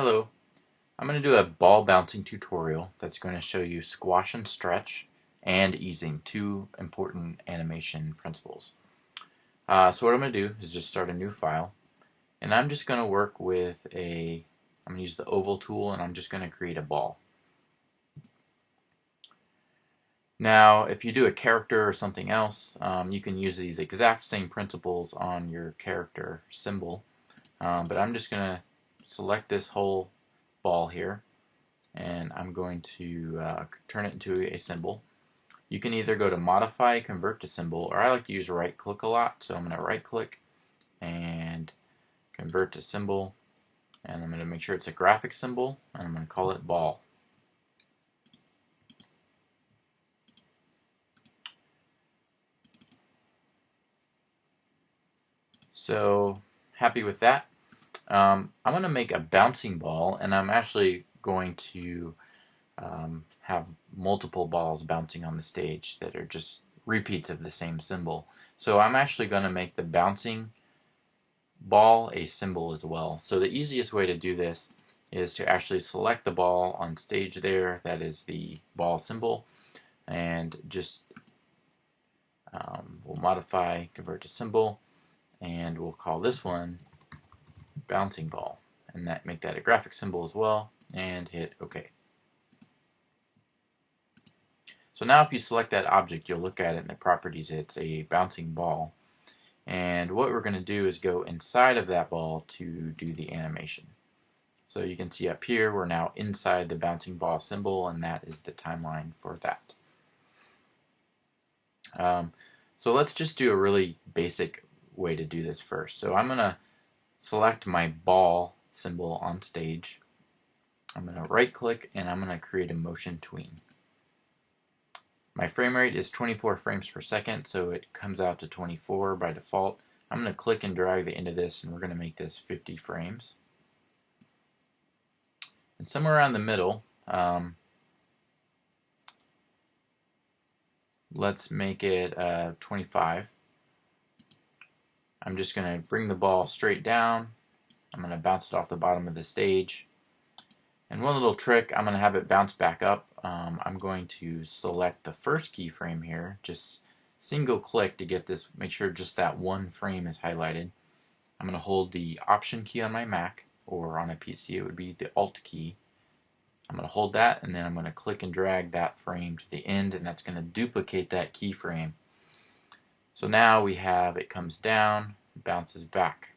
Hello, I'm going to do a ball bouncing tutorial that's going to show you squash and stretch and easing, two important animation principles. So what I'm going to do is just start a new file, and I'm just going to work with I'm going to use the oval tool, and I'm just going to create a ball. Now if you do a character or something else, you can use these exact same principles on your character symbol, but I'm just going to select this whole ball here, and I'm going to turn it into a symbol. You can either go to modify, convert to symbol, or I like to use right click a lot, so I'm going to right click and convert to symbol, and I'm going to make sure it's a graphic symbol, and I'm going to call it ball. So happy with that. I'm going to make a bouncing ball, and I'm actually going to have multiple balls bouncing on the stage that are just repeats of the same symbol. So I'm actually going to make the bouncing ball a symbol as well. So the easiest way to do this is to actually select the ball on stage there, that is the ball symbol, and just we'll modify, convert to symbol, and we'll call this one bouncing ball, and make that a graphic symbol as well, and hit OK. So now if you select that object, you'll look at it in the properties, it's a bouncing ball. And what we're going to do is go inside of that ball to do the animation. So you can see up here we're now inside the bouncing ball symbol, and that is the timeline for that. So let's just do a really basic way to do this first. So I'm going to select my ball symbol on stage. I'm going to right click and I'm going to create a motion tween. My frame rate is 24 frames per second, so it comes out to 24 by default. I'm going to click and drag the end of this, and we're going to make this 50 frames. And somewhere around the middle, let's make it 25. I'm just going to bring the ball straight down. I'm going to bounce it off the bottom of the stage. And one little trick, I'm going to have it bounce back up. I'm going to select the first keyframe here, just single click to get this, make sure just that one frame is highlighted. I'm going to hold the Option key on my Mac, or on a PC it would be the Alt key. I'm going to hold that, and then I'm going to click and drag that frame to the end, and that's going to duplicate that keyframe. So now we have it comes down, bounces back.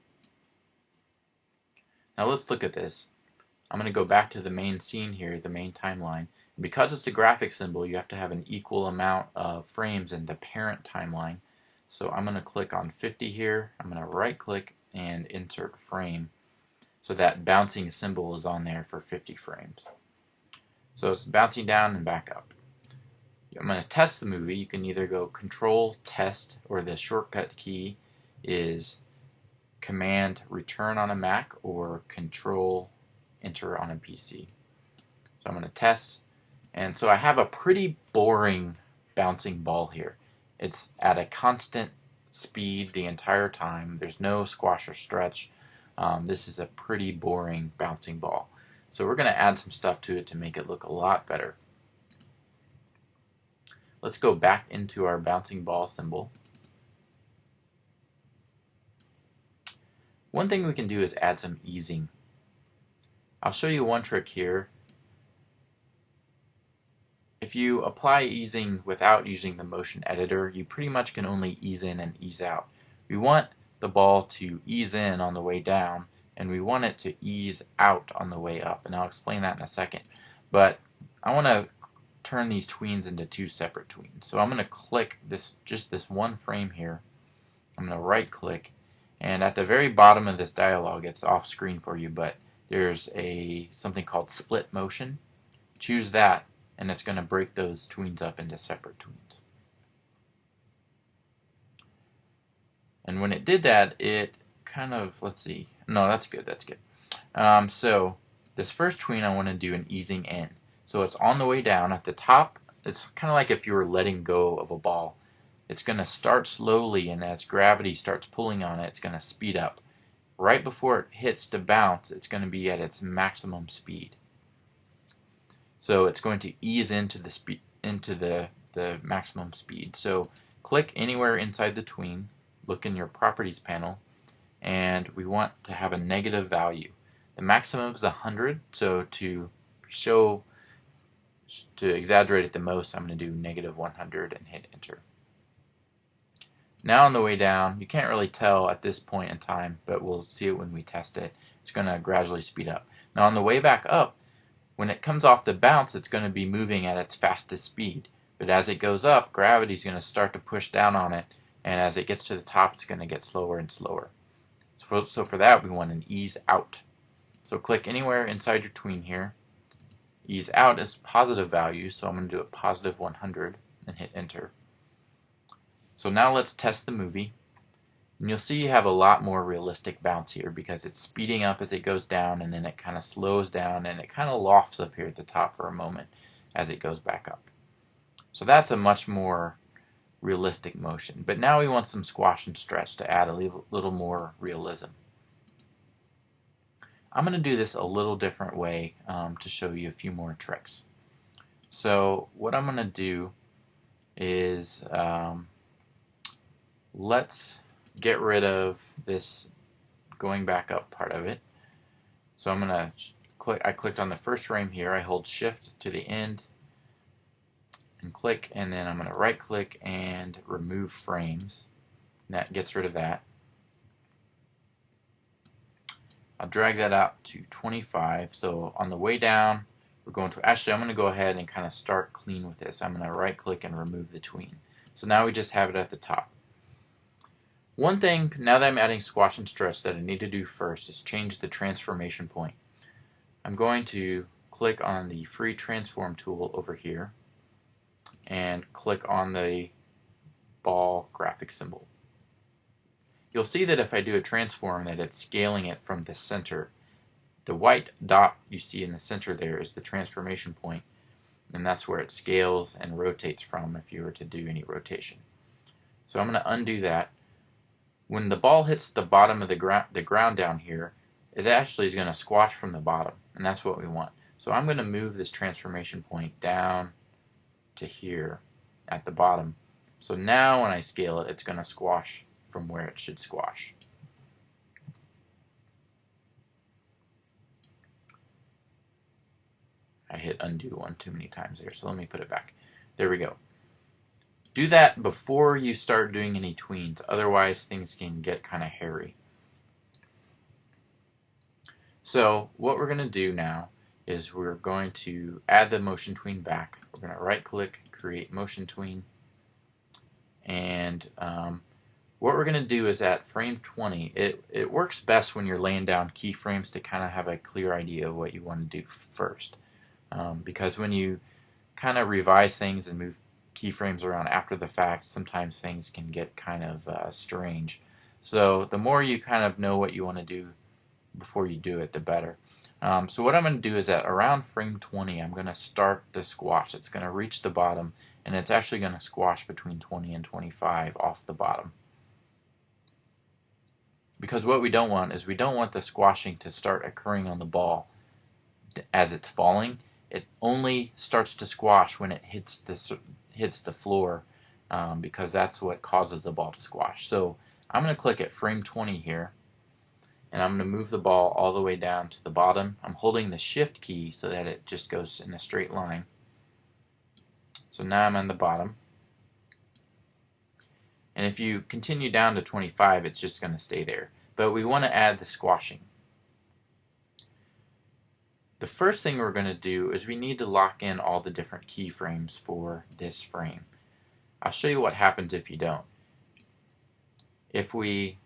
Now let's look at this. I'm going to go back to the main scene here, the main timeline. And because it's a graphic symbol, you have to have an equal amount of frames in the parent timeline. So I'm going to click on 50 here. I'm going to right click and insert frame. So that bouncing symbol is on there for 50 frames. So it's bouncing down and back up. I'm going to test the movie. You can either go Control Test, or the shortcut key is Command Return on a Mac, or Control Enter on a PC. So I'm going to test, and so I have a pretty boring bouncing ball here. It's at a constant speed the entire time. There's no squash or stretch. This is a pretty boring bouncing ball. So we're going to add some stuff to it to make it look a lot better. Let's go back into our bouncing ball symbol. One thing we can do is add some easing. I'll show you one trick here. If you apply easing without using the motion editor, you pretty much can only ease in and ease out. We want the ball to ease in on the way down, and we want it to ease out on the way up, and I'll explain that in a second. But I want to turn these tweens into two separate tweens. So I'm going to click just this one frame here. I'm going to right click, and at the very bottom of this dialog, it's off screen for you, but there's something called split motion. Choose that, and it's going to break those tweens up into separate tweens. And when it did that, it kind of, let's see, no, that's good, that's good. So this first tween, I want to do an easing in. So it's on the way down at the top. It's kind of like if you were letting go of a ball. It's going to start slowly, and as gravity starts pulling on it, it's going to speed up. right before it hits the bounce, it's going to be at its maximum speed. So it's going to ease into the maximum speed. So click anywhere inside the tween, look in your properties panel, and we want to have a negative value. The maximum is 100, so to exaggerate it the most, I'm going to do -100 and hit enter. Now on the way down, you can't really tell at this point in time, but we'll see it when we test it. It's going to gradually speed up. Now on the way back up, when it comes off the bounce, it's going to be moving at its fastest speed. But as it goes up, gravity is going to start to push down on it, and as it gets to the top, it's going to get slower and slower. So for that, we want an ease out. So click anywhere inside your tween here. Ease out is positive value, so I'm going to do a +100 and hit enter. So now let's test the movie. And you'll see you have a lot more realistic bounce here because it's speeding up as it goes down, and then it kind of slows down and it kind of lofts up here at the top for a moment as it goes back up. So that's a much more realistic motion. But now we want some squash and stretch to add a little more realism. I'm going to do this a little different way to show you a few more tricks. So what I'm going to do is let's get rid of this going back up part of it. So I'm going to I clicked on the first frame here. I hold shift to the end and click, and then I'm going to right click and remove frames. And that gets rid of that. I'll drag that out to 25. So on the way down, we're going to, actually I'm going to go ahead and kind of start clean with this. I'm going to right click and remove the tween. So now we just have it at the top. One thing, now that I'm adding squash and stretch, that I need to do first is change the transformation point. I'm going to click on the free transform tool over here and click on the ball graphic symbol. You'll see that if I do a transform that it's scaling it from the center. The white dot you see in the center there is the transformation point, and that's where it scales and rotates from if you were to do any rotation. So I'm going to undo that. When the ball hits the bottom of the ground down here, it actually is going to squash from the bottom, and that's what we want. So I'm going to move this transformation point down to here at the bottom. So now when I scale it, it's going to squash from where it should squash. I hit undo one too many times there, so let me put it back. There we go. Do that before you start doing any tweens, otherwise things can get kind of hairy. So what we're going to do now is we're going to add the motion tween back. We're going to right click, create motion tween, and what we're going to do is at frame 20, it works best when you're laying down keyframes to kind of have a clear idea of what you want to do first. Because when you kind of revise things and move keyframes around after the fact, sometimes things can get kind of strange. So the more you kind of know what you want to do before you do it, the better. So what I'm going to do is at around frame 20, I'm going to start the squash. It's going to reach the bottom, and it's actually going to squash between 20 and 25 off the bottom. Because what we don't want is we don't want the squashing to start occurring on the ball as it's falling. It only starts to squash when it hits the floor, because that's what causes the ball to squash. So I'm going to click at frame 20 here, and I'm going to move the ball all the way down to the bottom. I'm holding the shift key so that it just goes in a straight line. So now I'm on the bottom. And if you continue down to 25, it's just going to stay there. But we want to add the squashing. The first thing we're going to do is we need to lock in all the different keyframes for this frame. I'll show you what happens if you don't. If we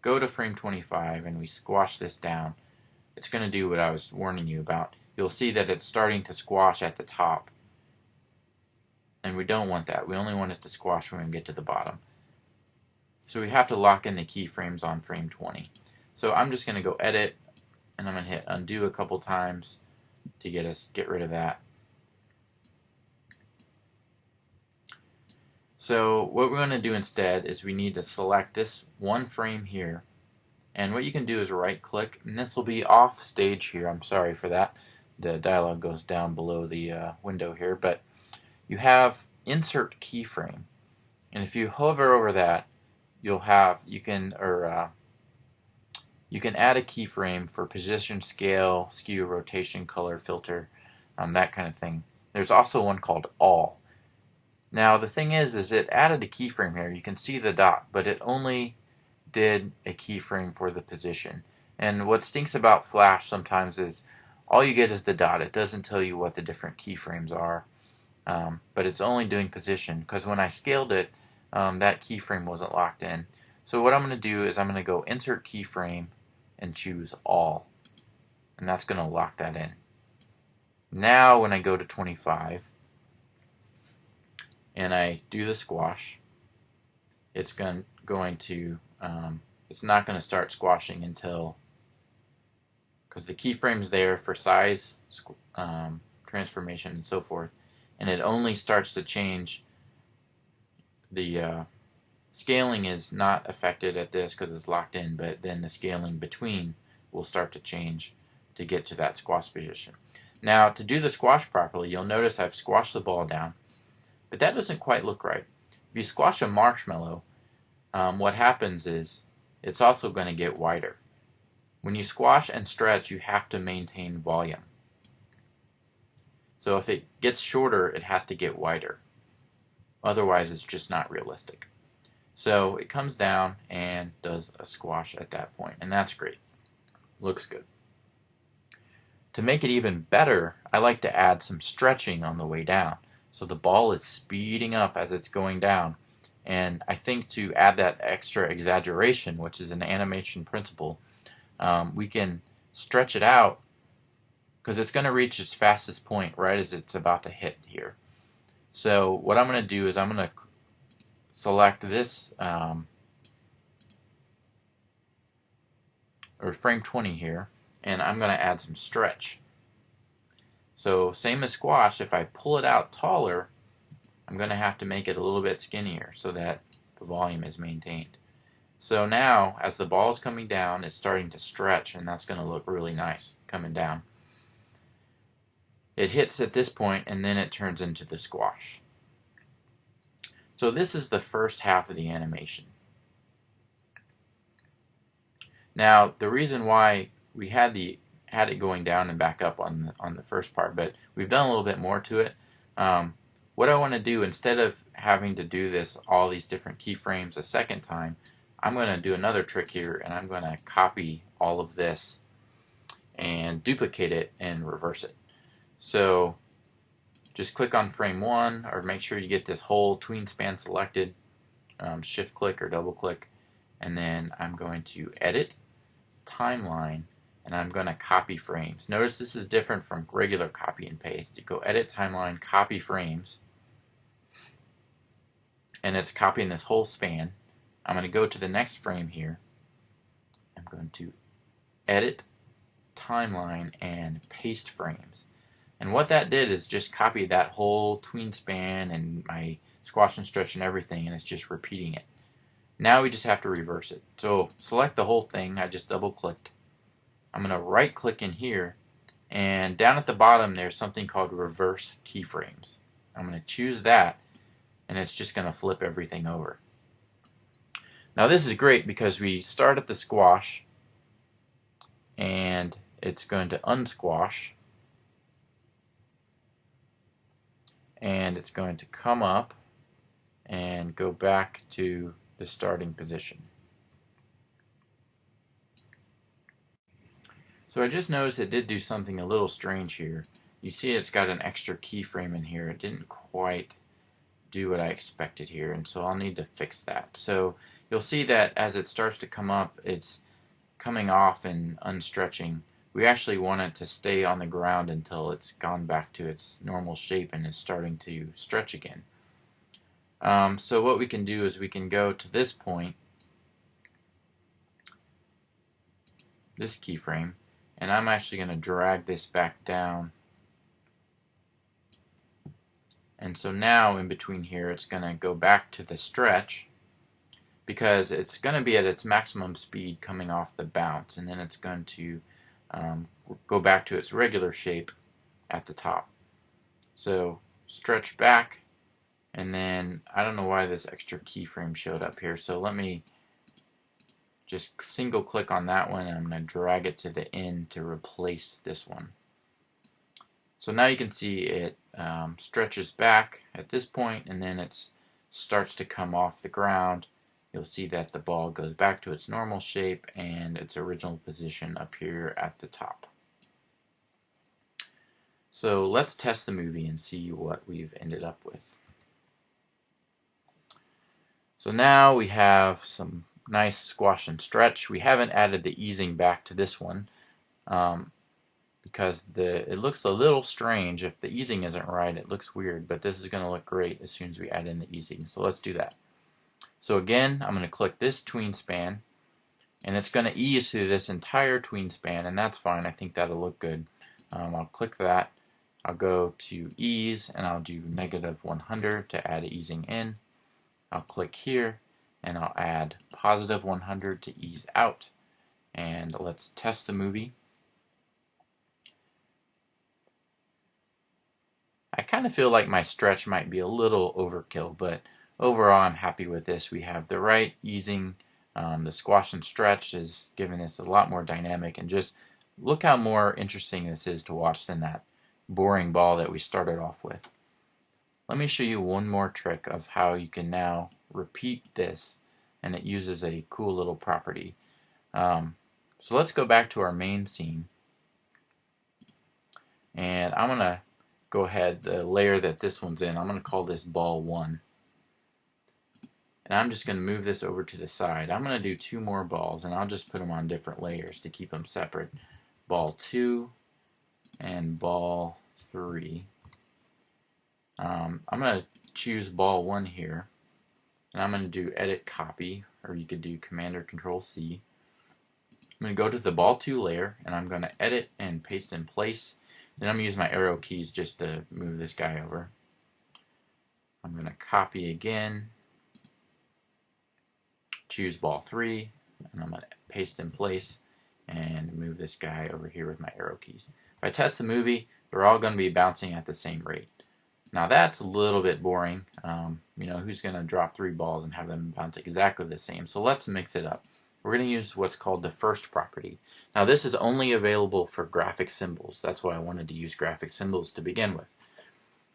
go to frame 25 and we squash this down, it's going to do what I was warning you about. You'll see that it's starting to squash at the top. And we don't want that. We only want it to squash when we get to the bottom. So we have to lock in the keyframes on frame 20. So I'm just going to go edit, and I'm going to hit undo a couple times to get rid of that. So what we're going to do instead is we need to select this one frame here And what you can do is right click, and this will be off stage here. I'm sorry for that. The dialog goes down below the window here, but you have insert keyframe, and if you hover over that, you can add a keyframe for position, scale, skew, rotation, color, filter, that kind of thing. There's also one called all. Now the thing is it added a keyframe here. You can see the dot, but it only did a keyframe for the position. And what stinks about Flash sometimes is all you get is the dot. It doesn't tell you what the different keyframes are, but it's only doing position, because when I scaled it, that keyframe wasn't locked in. So what I'm going to do is I'm going to go insert keyframe and choose all, and that's going to lock that in. Now when I go to 25 and I do the squash, it's not going to start squashing until, because the keyframe's there for size, transformation, and so forth, and it only starts to change. The scaling is not affected at this because it's locked in, but then the scaling between will start to change to get to that squash position. Now to do the squash properly, you'll notice I've squashed the ball down, but that doesn't quite look right. If you squash a marshmallow, what happens is it's also going to get wider. When you squash and stretch, you have to maintain volume. So if it gets shorter, it has to get wider. Otherwise, it's just not realistic. So it comes down and does a squash at that point, and that's great. Looks good. To make it even better, I like to add some stretching on the way down. So the ball is speeding up as it's going down. And I think to add that extra exaggeration, which is an animation principle, we can stretch it out because it's going to reach its fastest point right as it's about to hit here. So what I'm going to do is I'm going to select this or frame 20 here, and I'm going to add some stretch. So same as squash, if I pull it out taller, I'm going to have to make it a little bit skinnier so that the volume is maintained. So now as the ball is coming down, it's starting to stretch, and that's going to look really nice coming down. It hits at this point and then it turns into the squash. So this is the first half of the animation. Now the reason why we had it going down and back up on the first part, but we've done a little bit more to it. What I want to do, instead of having to do all these different keyframes a second time, I'm going to do another trick here, and I'm going to copy all of this and duplicate it and reverse it. So just click on frame 1, or make sure you get this whole tween span selected, shift click or double click, and then I'm going to edit timeline, and I'm going to copy frames. Notice this is different from regular copy and paste. You go edit timeline, copy frames, and it's copying this whole span. I'm going to go to the next frame here. I'm going to edit timeline and paste frames. And what that did is just copy that whole tween span and my squash and stretch and everything, and it's just repeating it. Now we just have to reverse it. So select the whole thing. I just double clicked. I'm going to right click in here, and down at the bottom there's something called reverse keyframes. I'm going to choose that, and it's just going to flip everything over. Now this is great because we start at the squash and it's going to unsquash, and it's going to come up and go back to the starting position. So I just noticed it did do something a little strange here. You see it's got an extra keyframe in here. It didn't quite do what I expected here, and so I'll need to fix that. So you'll see that as it starts to come up, it's coming off and unstretching. We actually want it to stay on the ground until it's gone back to its normal shape and is starting to stretch again. So what we can do is we can go to this point, this keyframe, and I'm actually going to drag this back down. And so now in between here it's going to go back to the stretch, because it's going to be at its maximum speed coming off the bounce, and then it's going to go back to its regular shape at the top. So stretch back, and then I don't know why this extra keyframe showed up here, so let me just single click on that one, and I'm going to drag it to the end to replace this one. So now you can see it stretches back at this point, and then it starts to come off the ground. You'll see that the ball goes back to its normal shape and its original position up here at the top. So let's test the movie and see what we've ended up with. So now we have some nice squash and stretch. We haven't added the easing back to this one because it looks a little strange. If the easing isn't right, it looks weird, but this is going to look great as soon as we add in the easing. So let's do that. So again, I'm going to click this tween span, and it's going to ease through this entire tween span, and that's fine. I think that'll look good. I'll click that. I'll go to ease, and I'll do -100 to add easing in. I'll click here, and I'll add +100 to ease out. And let's test the movie. I kind of feel like my stretch might be a little overkill, but overall I'm happy with this. We have the right easing. The squash and stretch is giving us a lot more dynamic, and just look how more interesting this is to watch than that boring ball that we started off with. Let me show you one more trick of how you can now repeat this, and it uses a cool little property. So let's go back to our main scene, and I'm going to go ahead, the layer that this one's in, I'm going to call this ball 1. And I'm just going to move this over to the side. I'm going to do 2 more balls, and I'll just put them on different layers to keep them separate. Ball 2 and ball 3. I'm going to choose ball 1 here, and I'm going to do edit copy, or you could do Command or Control C. I'm going to go to the ball 2 layer, and I'm going to edit and paste in place. Then I'm going to use my arrow keys just to move this guy over. I'm going to copy again, choose ball 3, and I'm going to paste in place and move this guy over here with my arrow keys. If I test the movie, they're all going to be bouncing at the same rate. Now that's a little bit boring. You know, who's going to drop 3 balls and have them bounce exactly the same? So let's mix it up. We're going to use what's called the first property. Now this is only available for graphic symbols. That's why I wanted to use graphic symbols to begin with.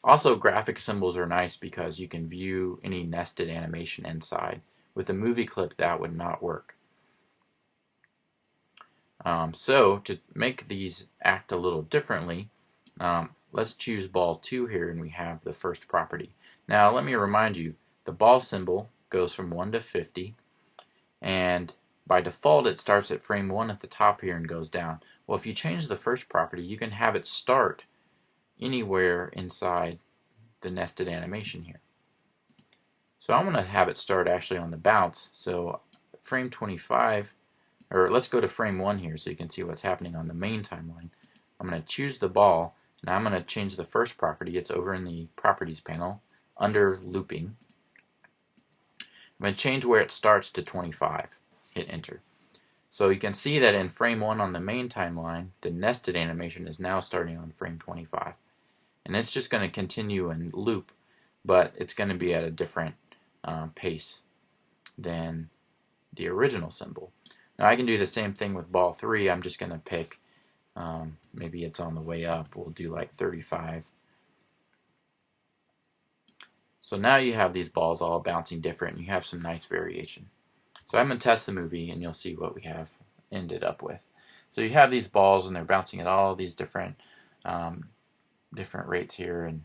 Also, graphic symbols are nice because you can view any nested animation inside. With a movie clip, that would not work. So to make these act a little differently, let's choose ball 2 here, and we have the first property. Now let me remind you, the ball symbol goes from 1 to 50, and by default it starts at frame 1 at the top here and goes down. Well, if you change the first property, you can have it start anywhere inside the nested animation here. So I'm going to have it start actually on the bounce. So frame 25, or let's go to frame 1 here so you can see what's happening on the main timeline. I'm going to choose the ball. Now I'm going to change the first property. It's over in the properties panel under looping. I'm going to change where it starts to 25. Hit enter. So you can see that in frame 1 on the main timeline, the nested animation is now starting on frame 25. And it's just going to continue and loop, but it's going to be at a different pace than the original symbol. Now I can do the same thing with ball 3. I'm just going to pick, maybe it's on the way up. We'll do like 35. So now you have these balls all bouncing different, and you have some nice variation. So I'm going to test the movie, and you'll see what we have ended up with. So you have these balls, and they're bouncing at all these different different rates here, and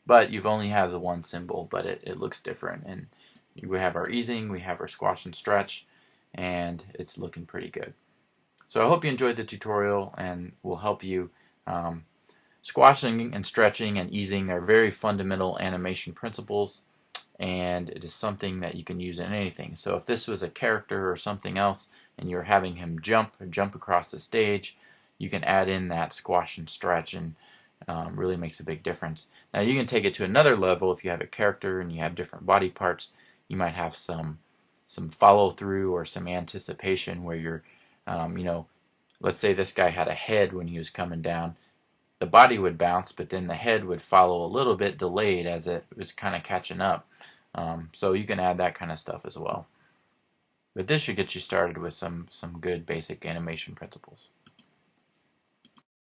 but you've only had the one symbol, but it looks different. And we have our easing, we have our squash and stretch, and it's looking pretty good. So I hope you enjoyed the tutorial and will help you. Squashing and stretching and easing are very fundamental animation principles, and it is something that you can use in anything. So if this was a character or something else and you're having him jump across the stage, you can add in that squash and stretch, and really makes a big difference. Now you can take it to another level. If you have a character and you have different body parts, you might have some some follow through or some anticipation where you're, you know, let's say this guy had a head when he was coming down. The body would bounce, but then the head would follow a little bit delayed as it was kind of catching up. So you can add that kind of stuff as well. But this should get you started with some good basic animation principles.